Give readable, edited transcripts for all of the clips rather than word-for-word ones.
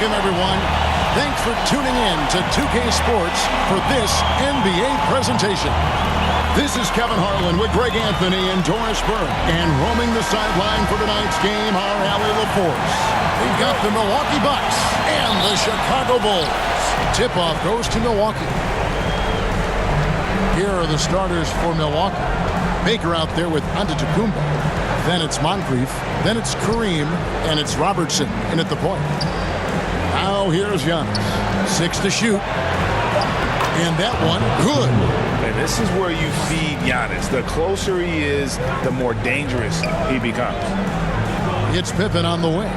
Welcome, everyone. Thanks for tuning in to 2K Sports for this NBA presentation. This is Kevin Harlan with Greg Anthony and Doris Burke. And roaming the sideline for tonight's game, our Allie LaForce. We've got the Milwaukee Bucks and the Chicago Bulls. Tip-off goes to Milwaukee. Here are the starters for Milwaukee. Baker out there with Antetokounmpo. Then it's Moncrief. Then it's Kareem. And it's Robertson in at the point. Now here's Giannis. 6 to shoot. And that one, good. And this is where you feed Giannis. The closer he is, the more dangerous he becomes. It's Pippen on the wing.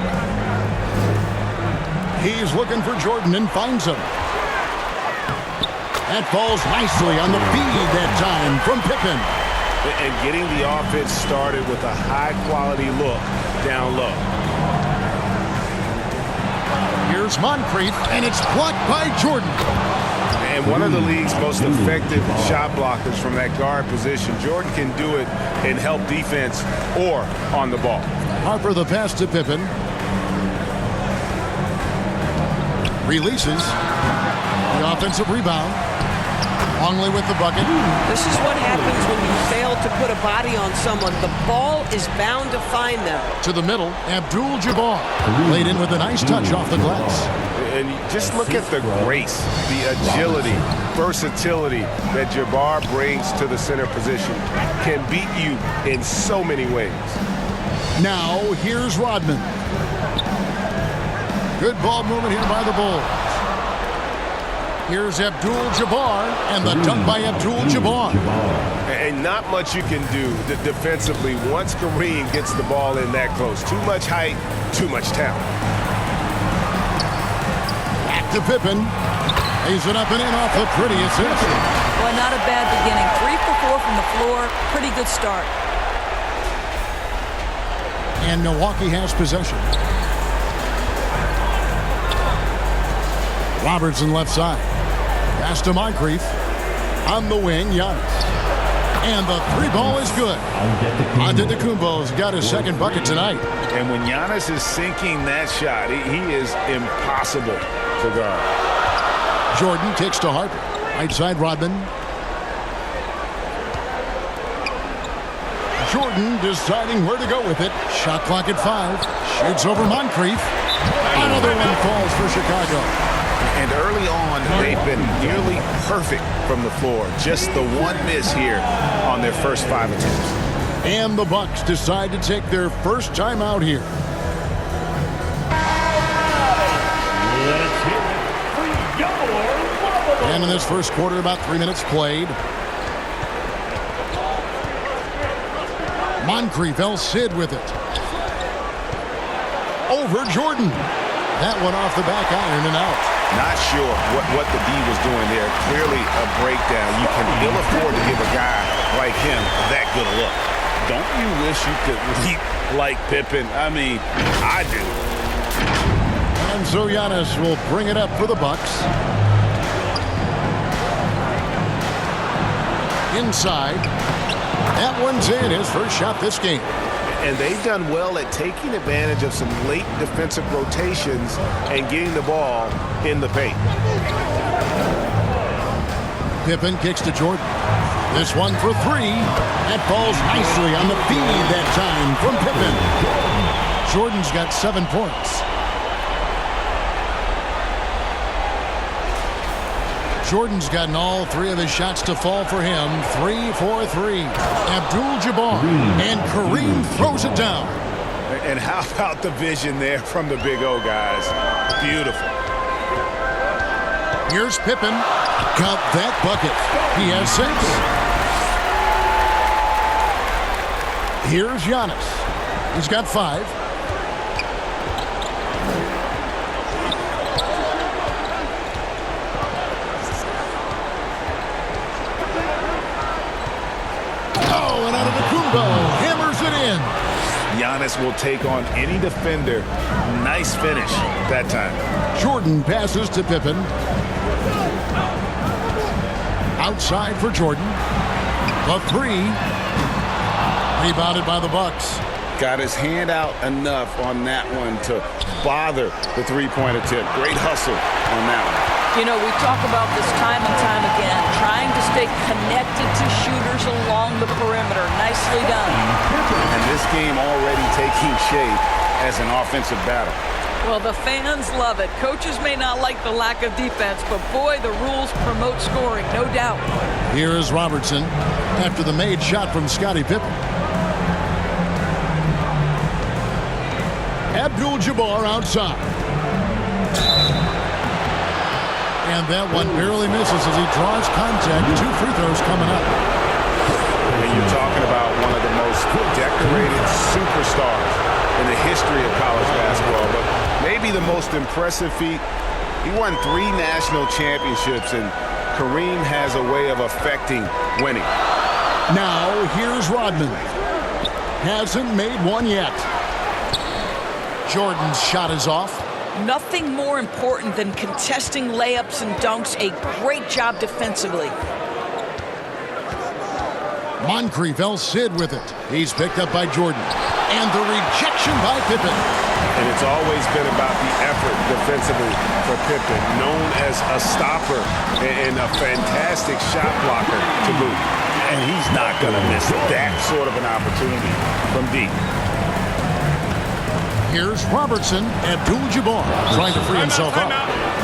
He's looking for Jordan and finds him. That falls nicely on the feed that time from Pippen. And getting the offense started with a high-quality look down low. Here's Moncrief, and it's blocked by Jordan. And one of the league's most effective shot blockers from that guard position. Jordan can do it and help defense or on the ball. Harper the pass to Pippen. Releases. The offensive rebound. Longley with the bucket. This is what happens when you fail to put a body on someone. The ball is bound to find them. To the middle, Abdul-Jabbar. Laid in with a nice touch off the glass. And just look at the grace, the agility, versatility that Jabbar brings to the center position. Can beat you in so many ways. Now, here's Rodman. Good ball movement here by the Bulls. Here's Abdul-Jabbar, and the dunk by Abdul-Jabbar. And not much you can do defensively once Kareem gets the ball in that close. Too much height, too much talent. Back to Pippen. Lays it up and in off the pretty assist. Well, not a bad beginning. 3 for 4 from the floor. Pretty good start. And Milwaukee has possession. Robertson left side. Pass to Moncrief. On the wing, Giannis. And the three ball is good. Antetokounmpo's got his second bucket tonight. And when Giannis is sinking that shot, he is impossible to guard. Jordan kicks to Harper. Right side, Rodman. Jordan deciding where to go with it. Shot clock at 5. Shoots over Moncrief. Another one falls for Chicago. And early on, they've been nearly perfect from the floor. Just the one miss here on their first 5 attempts. And the Bucks decide to take their first time out here. And in this first quarter, about 3 minutes played. Moncrief, El Cid with it. Over Jordan. That one off the back iron and out. Not sure what the D was doing there. Clearly a breakdown. You can ill afford to give a guy like him that good a look. Don't you wish you could leap like Pippen? I mean, I do. And so Giannis will bring it up for the Bucks. Inside. That one's in. His first shot this game. And they've done well at taking advantage of some late defensive rotations and getting the ball in the paint. Pippen kicks to Jordan. This one for 3. That falls nicely on the feed that time from Pippen. Jordan's got 7 points. Jordan's gotten all 3 of his shots to fall for him. 3 for 3. Abdul-Jabbar. And Kareem throws it down. And how about the vision there from the Big O, guys? Beautiful. Here's Pippen. Got that bucket. He has 6. Here's Giannis. He's got 5. Hammers it in. Giannis will take on any defender. Nice finish that time. Jordan passes to Pippen. Outside for Jordan. The 3. Rebounded by the Bucks. got his hand out enough on that one to bother the three-point attempt. Great hustle on that one. You know, we talk about this time and time again, trying to stay connected to shooters along the perimeter. Nicely done. And this game already taking shape as an offensive battle. Well, the fans love it. Coaches may not like the lack of defense, but boy, the rules promote scoring, no doubt. Here is Robertson after the made shot from Scottie Pippen. Abdul-Jabbar outside. And that one barely misses as he draws contact. 2 free throws coming up. And you're talking about one of the most decorated superstars in the history of college basketball, but maybe the most impressive feat. He won 3 national championships, and Kareem has a way of affecting winning. Now, here's Rodman. Hasn't made one yet. Jordan's shot is off. Nothing more important than contesting layups and dunks. A great job defensively. Moncrief El-Cid with it. He's picked up by Jordan. And the rejection by Pippen. And it's always been about the effort defensively for Pippen, known as a stopper and a fantastic shot blocker to boot. And he's not going to miss that sort of an opportunity from deep. Here's Robertson. Abdul-Jabbar trying to free himself up.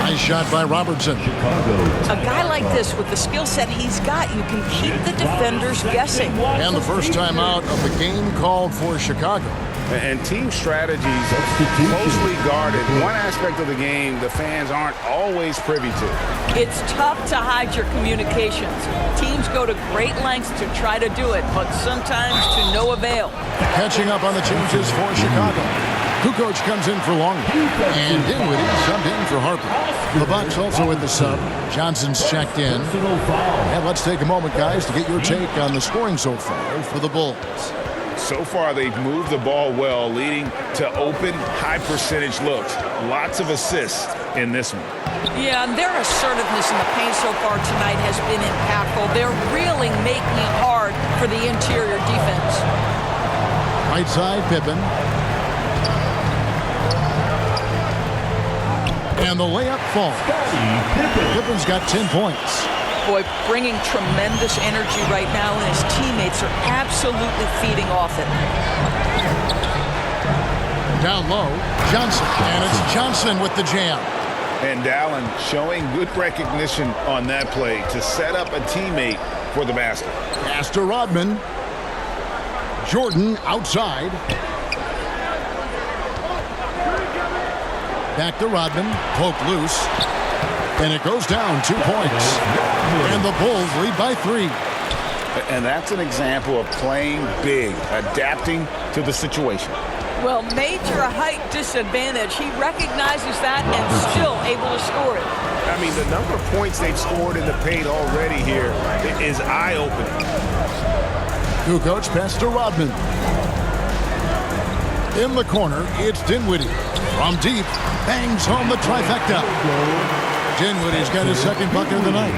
Nice shot by Robertson. A guy like this, with the skill set he's got, you can keep the defenders guessing. And the first time out of the game called for Chicago. And team strategies are closely guarded. One aspect of the game the fans aren't always privy to. It's tough to hide your communications. Teams go to great lengths to try to do it, but sometimes to no avail. Catching up on the changes for Chicago. Kukoc comes in for Longley. And Dinwiddie subbed in for Harper. The Bucks also with the sub. Johnson's checked in. And let's take a moment, guys, to get your take on the scoring so far for the Bulls. So far, they've moved the ball well, leading to open, high-percentage looks. Lots of assists in this one. Yeah, and their assertiveness in the paint so far tonight has been impactful. They're really making it hard for the interior defense. Right side, Pippen. And the layup falls. Pippen's got 10 points. Boy, bringing tremendous energy right now, and his teammates are absolutely feeding off it. Down low, Johnson. And it's Johnson with the jam. And Dallin showing good recognition on that play to set up a teammate for the basket. Pass to Rodman. Jordan outside. Back to Rodman. Poked loose. And it goes down 2 points. And the Bulls lead by 3. And that's an example of playing big, adapting to the situation. Well, major height disadvantage. He recognizes that and still able to score it. I mean, the number of points they've scored in the paint already here is eye-opening. Kukoc pass to Rodman. In the corner, it's Dinwiddie. From deep, bangs home the trifecta. Dinwiddie's got his second bucket of the night.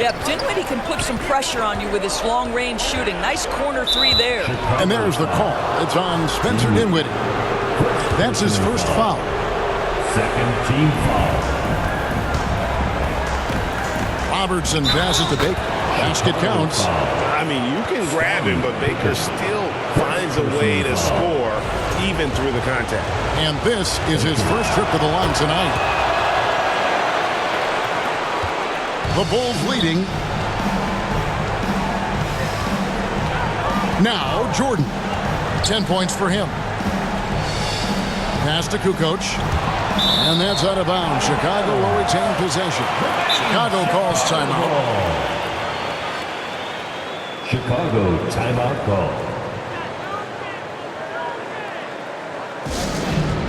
Yeah, Dinwiddie can put some pressure on you with his long-range shooting. Nice corner 3 there. And there's the call. It's on Spencer Dinwiddie. That's his first foul. Second team foul. Robertson passes to Baker. Basket counts. I mean, you can grab him, but Baker still finds a way to score even through the contact. And this is his first trip to the line tonight. The Bulls leading. Now Jordan. 10 points for him. Pass to Kukoc. And that's out of bounds. Chicago will retain possession. Chicago calls timeout. Chicago timeout call.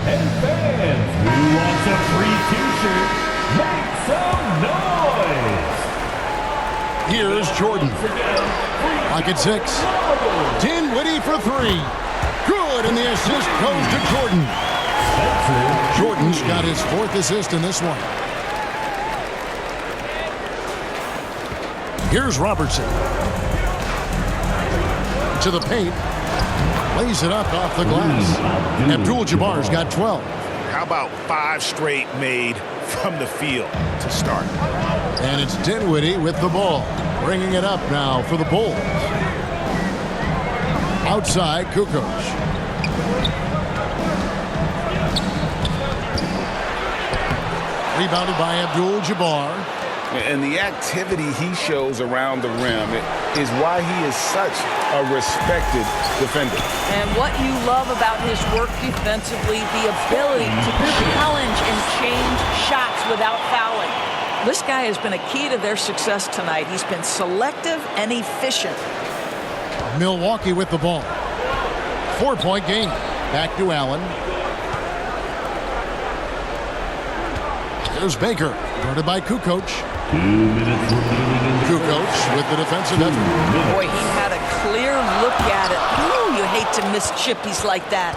And fans, who wants a free t-shirt, make some noise! Here's Jordan. Pocket 6. Dinwiddie for 3. Good, and the assist goes to Jordan. Jordan's got his 4th assist in this one. Here's Robertson. To the paint. Lays it up off the glass. Abdul-Jabbar's got 12. How about 5 straight made from the field to start? And it's Dinwiddie with the ball. Bringing it up now for the Bulls. Outside, Kukoc. Rebounded by Abdul-Jabbar. And the activity he shows around the rim is why he is such a respected defender. And what you love about his work defensively, the ability to challenge and change shots without fouling. This guy has been a key to their success tonight. He's been selective and efficient. Milwaukee with the ball. 4-point game. Back to Allen. There's Baker. Guarded by Kukoc. 2 minutes remaining. Kukoc with the defensive effort. Boy, he had a clear look at it. Ooh, you hate to miss chippies like that.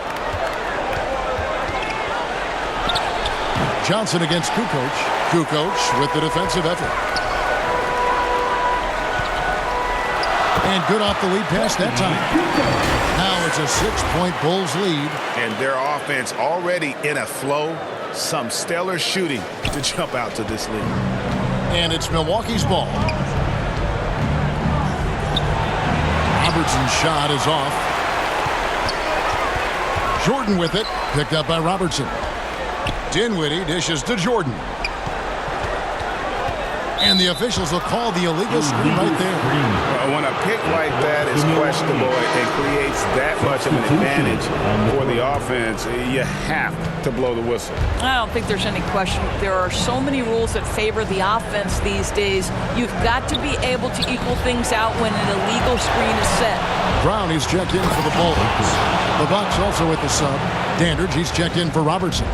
Johnson against Kukoc. Kukoc with the defensive effort. And good off the lead pass that time. Now it's a 6-point Bulls lead. And their offense already in a flow. Some stellar shooting to jump out to this lead. And it's Milwaukee's ball. Robertson's shot is off. Jordan with it. Picked up by Robertson. Dinwiddie dishes to Jordan. And the officials will call the illegal screen right there. When a pick like that is questionable and creates that much of an advantage for the offense, you have to blow the whistle. I don't think there's any question. There are so many rules that favor the offense these days. You've got to be able to equal things out when an illegal screen is set. Brown, he's checked in for the Bulls. The Bucks also with the sub. Dandridge, he's checked in for Robertson.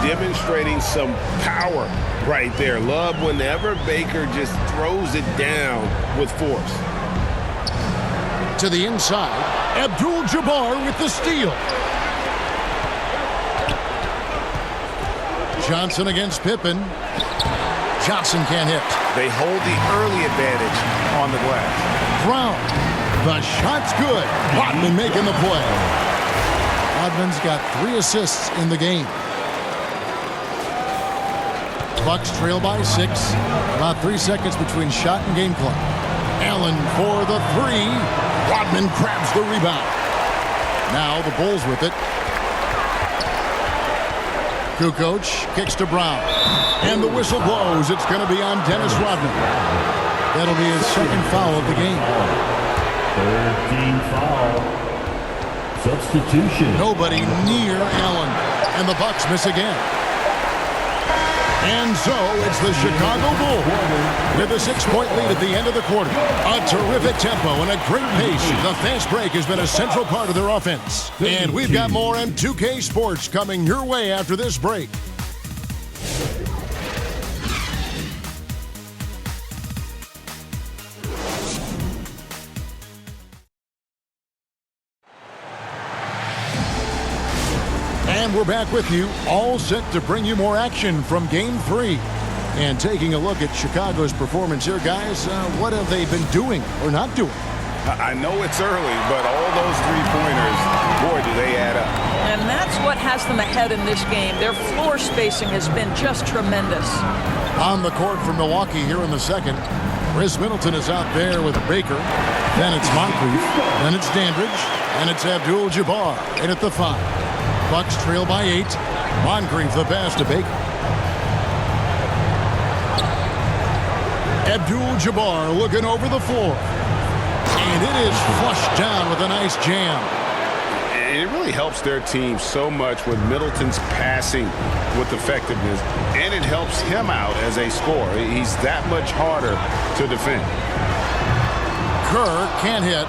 Demonstrating some power right there. Love whenever Baker just throws it down with force. To the inside, Abdul-Jabbar with the steal. Johnson against Pippen. Johnson can't hit. They hold the early advantage on the glass. Brown, the shot's good. Rodman making the play. Rodman's got 3 assists in the game. Bucks trail by 6. About 3 seconds between shot and game clock. Allen for the 3. Rodman grabs the rebound. Now the Bulls with it. Kukoc kicks to Brown. And the whistle blows. It's going to be on Dennis Rodman. That'll be his second foul of the game. 13 foul. Substitution. Nobody near Allen. And the Bucks miss again. And so it's the Chicago Bulls with a 6-point lead at the end of the quarter. A terrific tempo and a great pace. The fast break has been a central part of their offense. And we've got more M2K Sports coming your way after this break. And we're back with you, all set to bring you more action from Game 3. And taking a look at Chicago's performance here, guys, what have they been doing or not doing? I know it's early, but all those 3-pointers, boy, do they add up. And that's what has them ahead in this game. Their floor spacing has been just tremendous. On the court for Milwaukee here in the second. Chris Middleton is out there with Baker. Then it's Moncrief. Then it's Dandridge. And it's Abdul-Jabbar in at the 5. Bucks trail by 8. Moncrief the pass to Baker. Abdul-Jabbar looking over the floor. And it is flushed down with a nice jam. And it really helps their team so much with Middleton's passing with effectiveness. And it helps him out as a scorer. He's that much harder to defend. Kerr can't hit.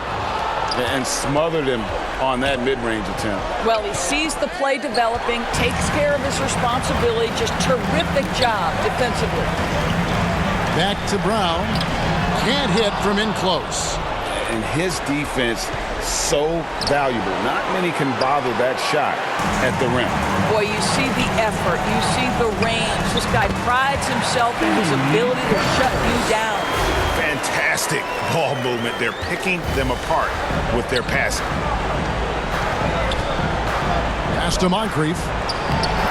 And smothered him on that mid-range attempt. Well, he sees the play developing, takes care of his responsibility. Just terrific job defensively. Back to Brown. Can't hit from in close. And his defense so valuable. Not many can bother that shot at the rim. Boy, you see the effort. You see the range. This guy prides himself in his ability to shut you down. Fantastic ball movement. They're picking them apart with their passing. Pass to Moncrief.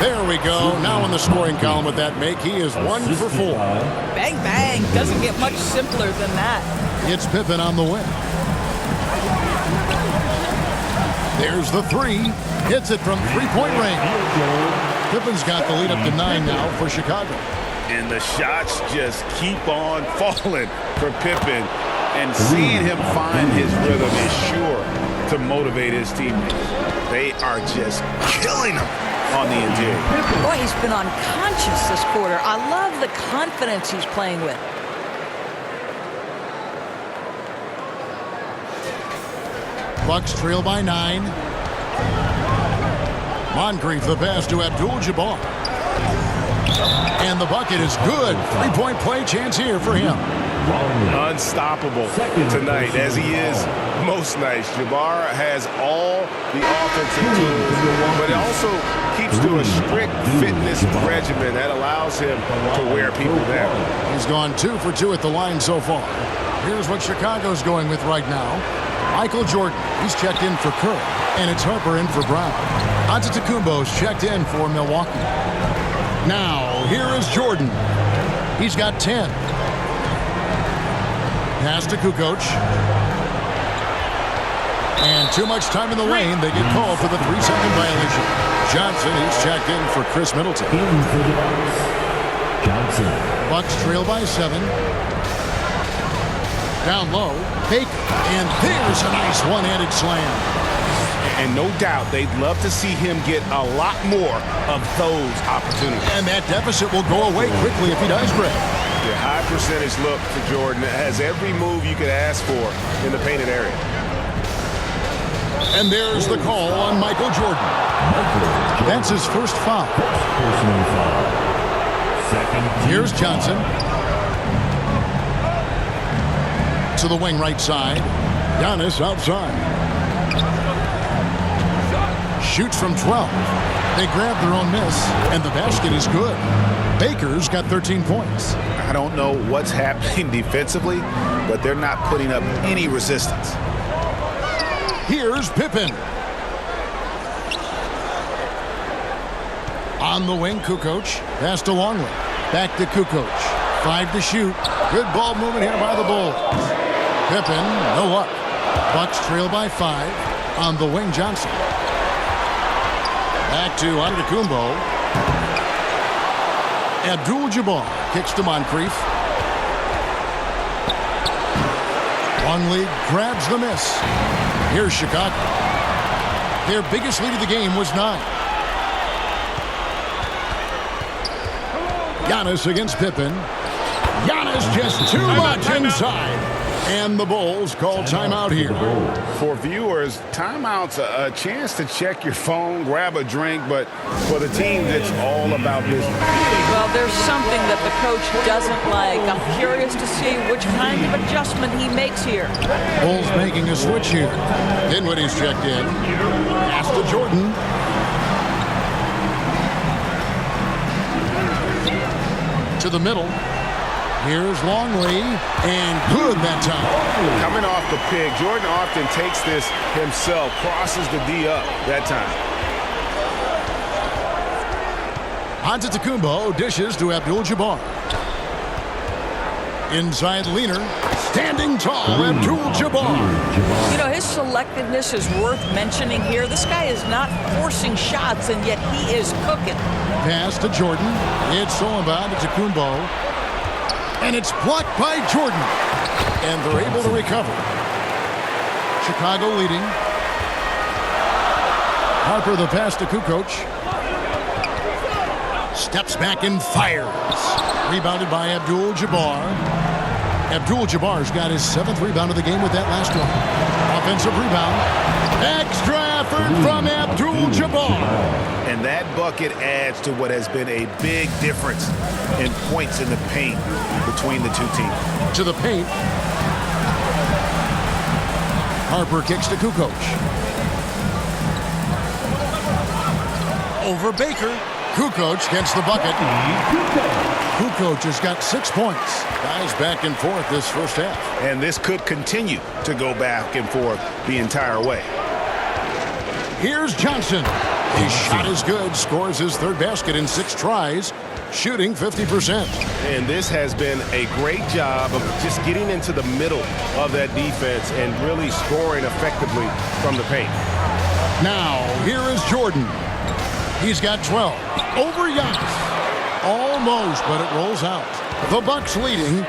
There we go. Now in the scoring column with that make, he is 1 for 4. Bang, bang. Doesn't get much simpler than that. It's Pippen on the win. There's the 3. Hits it from three-point range. Pippen's got the lead up to 9 now for Chicago. And the shots just keep on falling for Pippen. And seeing him find his rhythm is sure to motivate his teammates. They are just killing him on the interior. Boy, he's been unconscious this quarter. I love the confidence he's playing with. Bucks trail by 9. Moncrief the pass to Abdul-Jabbar. And the bucket is good. Three-point play chance here for him. Unstoppable tonight, as he is most nights. Jabbar has all the offensive tools, but it also keeps to a strict fitness regimen that allows him to wear people down. He's gone 2 for 2 at the line so far. Here's what Chicago's going with right now. Michael Jordan, he's checked in for Curry, and it's Harper in for Brown. Antetokounmpo's checked in for Milwaukee. Now, here is Jordan. He's got 10. Pass to Kukoc. And too much time in the lane. They get called for the 3-second violation. Johnson, he's checked in for Chris Middleton. Johnson. Bucks trail by 7. Down low, Baker. And there's a nice one-handed slam. And no doubt they'd love to see him get a lot more of those opportunities. And that deficit will go away quickly if he does, Greg. The high percentage look for Jordan has every move you could ask for in the painted area. And there's the call on Michael Jordan. That's his first foul. Personal foul. Second. Here's Johnson. To the wing right side. Giannis outside. Shoots from 12. They grab their own miss, and the basket is good. Baker's got 13 points. I don't know what's happening defensively, but they're not putting up any resistance. Here's Pippen. On the wing, Kukoc. Pass to Longley. Back to Kukoc. 5 to shoot. Good ball movement here by the Bulls. Pippen, no luck. Bucks trail by 5. On the wing, Johnson. Back to Antetokounmpo. Abdul-Jabbar kicks to Moncrief. Longley grabs the miss. Here's Chicago. Their biggest lead of the game was 9. Giannis against Pippen. Giannis just too much inside. And the Bulls call timeout here. For viewers, timeout's a chance to check your phone, grab a drink, but for the team, it's all about business. Well, there's something that the coach doesn't like. I'm curious to see which kind of adjustment he makes here. Bulls making a switch here. Dinwiddie's checked in. Pass to Jordan. To the middle. Here's Longley, and good that time. Coming off the pick, Jordan often takes this himself, crosses the D up that time. Antetokounmpo dishes to Abdul-Jabbar. Inside leaner, standing tall, Abdul-Jabbar. You know, his selectiveness is worth mentioning here. This guy is not forcing shots, and yet he is cooking. Pass to Jordan. It's stolen by Antetokounmpo. And it's blocked by Jordan. And they're able to recover. Chicago leading. Harper the pass to Kukoc. Steps back and fires. Rebounded by Abdul-Jabbar. Abdul-Jabbar's got his 7th rebound of the game with that last one. Offensive rebound. Extra effort from Abdul-Jabbar. And that bucket adds to what has been a big difference in points in the paint between the two teams. To the paint. Harper kicks to Kukoc. Over Baker. Kukoc gets the bucket. Kukoc has got 6 points. Guys back and forth this first half. And this could continue to go back and forth the entire way. Here's Johnson. His shot is good, scores his third basket in 6 tries, shooting 50%. And this has been a great job of just getting into the middle of that defense and really scoring effectively from the paint. Now, here is Jordan. He's got 12. Over Giannis. Almost, but it rolls out. The Bucks leading.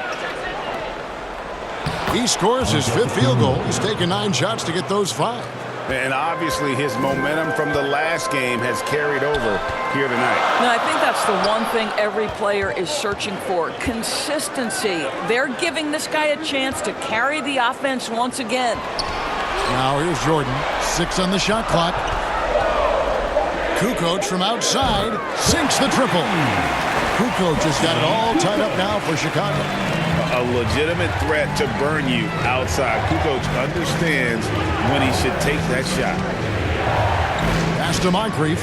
He scores his 5th field goal. He's taken 9 shots to get those 5. And obviously his momentum from the last game has carried over here tonight. No, I think that's the one thing every player is searching for. Consistency. They're giving this guy a chance to carry the offense once again. Now here's Jordan. 6 on the shot clock. Kukoc from outside sinks the triple. Kukoc has got it all tied up now for Chicago. A legitimate threat to burn you outside. Kukoc understands when he should take that shot. Pass to Moncrief.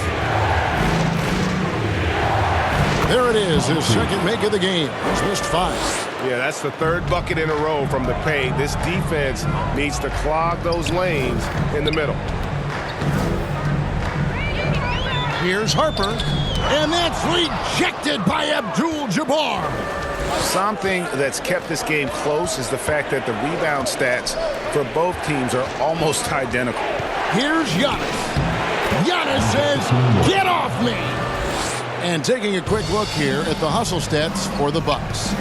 There it is, his second make of the game. He's missed 5. Yeah, that's the 3rd bucket in a row from the paint. This defense needs to clog those lanes in the middle. Here's Harper, and that's rejected by Abdul-Jabbar. Something that's kept this game close is the fact that the rebound stats for both teams are almost identical. Here's Giannis. Giannis says, "Get off me!" And taking a quick look here at the hustle stats for the Bucks.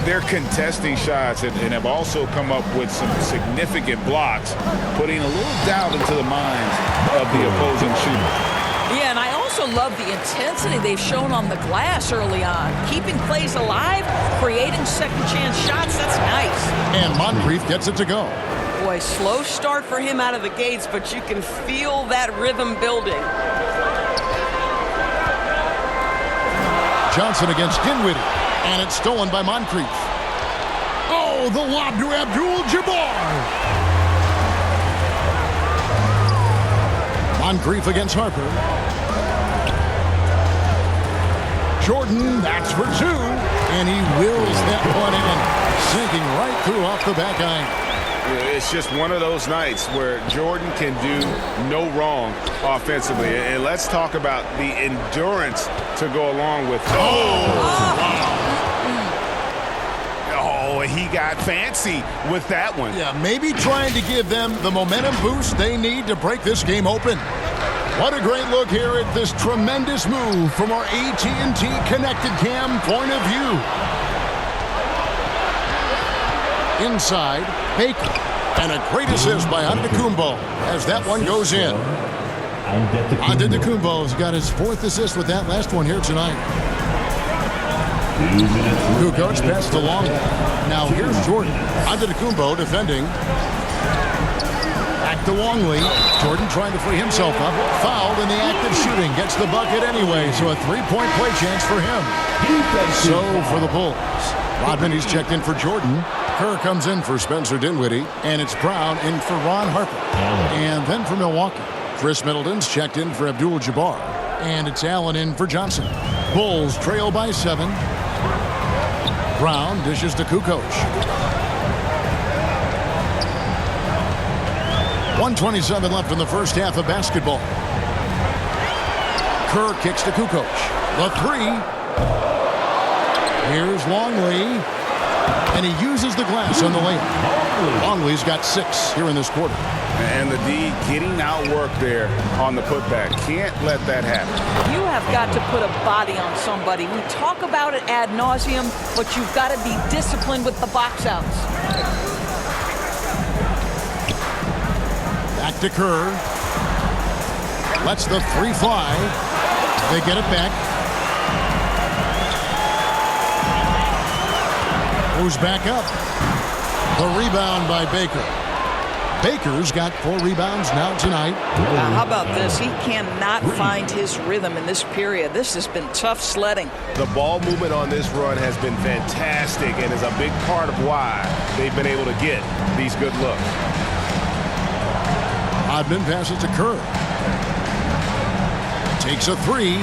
They're contesting shots and have also come up with some significant blocks, putting a little doubt into the minds of the opposing shooter. Yeah, and I also love the intensity they've shown on the glass early on. Keeping plays alive, creating second-chance shots, that's nice. And Moncrief gets it to go. Boy, slow start for him out of the gates, but you can feel that rhythm building. Johnson against Dinwiddie, and it's stolen by Moncrief. Oh, the lob to Abdul-Jabbar. Moncrief against Harper. Jordan, that's for 2, and he wills that one in, sinking right through off the back iron. It's just one of those nights where Jordan can do no wrong offensively. And let's talk about the endurance to go along with. Oh, he got fancy with that one. Yeah, maybe trying to give them the momentum boost they need to break this game open. What a great look here at this tremendous move from our AT&T Connected Cam point of view. Inside, Baker, and a great assist by Antetokounmpo as that one goes in. Antetokounmpo's got his 4th assist with that last one here tonight. Kukoc passed along. Now here's Jordan. Antetokounmpo defending. Back to Longley. Jordan trying to free himself up. Fouled in the act of shooting. Gets the bucket anyway, so a 3-point play chance for him. So for the Bulls. Rodman, he's checked in for Jordan. Kerr comes in for Spencer Dinwiddie, and it's Brown in for Ron Harper. And then for Milwaukee, Chris Middleton's checked in for Abdul-Jabbar, and it's Allen in for Johnson. Bulls trail by 7. Brown dishes to Kukoc. 1:27 left in the first half of basketball. Kerr kicks to Kukoc. The 3. Here's Longley. And he uses the glass on the lane. Longley's got 6 here in this quarter. And the D getting outworked there on the putback. Can't let that happen. You have got to put a body on somebody. We talk about it ad nauseum, but you've got to be disciplined with the box outs. Back to Kerr. Lets the 3 fly. They get it back. Goes back up. The rebound by Baker. Baker's got 4 rebounds now tonight. How about this? He cannot find his rhythm in this period. This has been tough sledding. The ball movement on this run has been fantastic and is a big part of why they've been able to get these good looks. Rodman passes to Kerr. takes a three,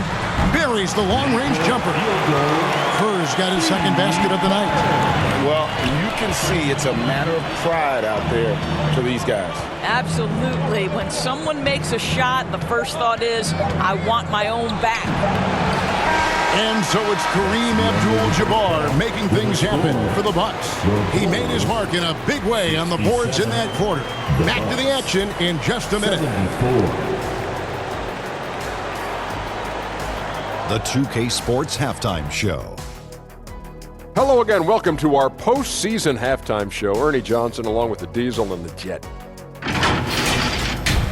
buries the long-range jumper. Kerr's got his second basket of the night. Well, you can see it's a matter of pride out there for these guys. Absolutely. When someone makes a shot, the first thought is, I want my own back. And so it's Kareem Abdul-Jabbar making things happen for the Bucks. He made his mark in a big way on the boards in that quarter. Back to the action in just a minute. The 2K Sports Halftime Show. Hello again. Welcome to our postseason halftime show. Ernie Johnson along with the Diesel and the Jet.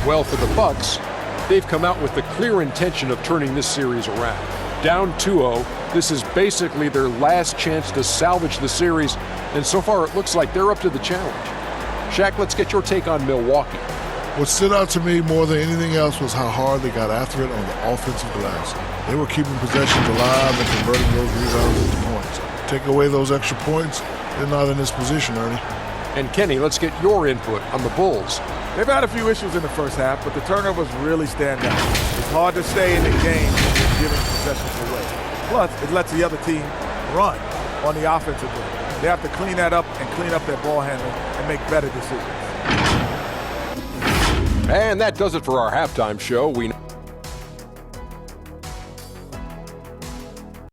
Well, for the Bucks, they've come out with the clear intention of turning this series around. Down 2-0, this is basically their last chance to salvage the series, and so far it looks like they're up to the challenge. Shaq, let's get your take on Milwaukee. What stood out to me more than anything else was how hard they got after it on the offensive glass. They were keeping possessions alive and converting those rebounds into points. Take away those extra points, they're not in this position, Ernie. And Kenny, let's get your input on the Bulls. They've had a few issues in the first half, but the turnovers really stand out. It's hard to stay in the game when you're giving possessions away. Plus, it lets the other team run on the offensive end. They have to clean that up and clean up their ball handling and make better decisions. And that does it for our halftime show. We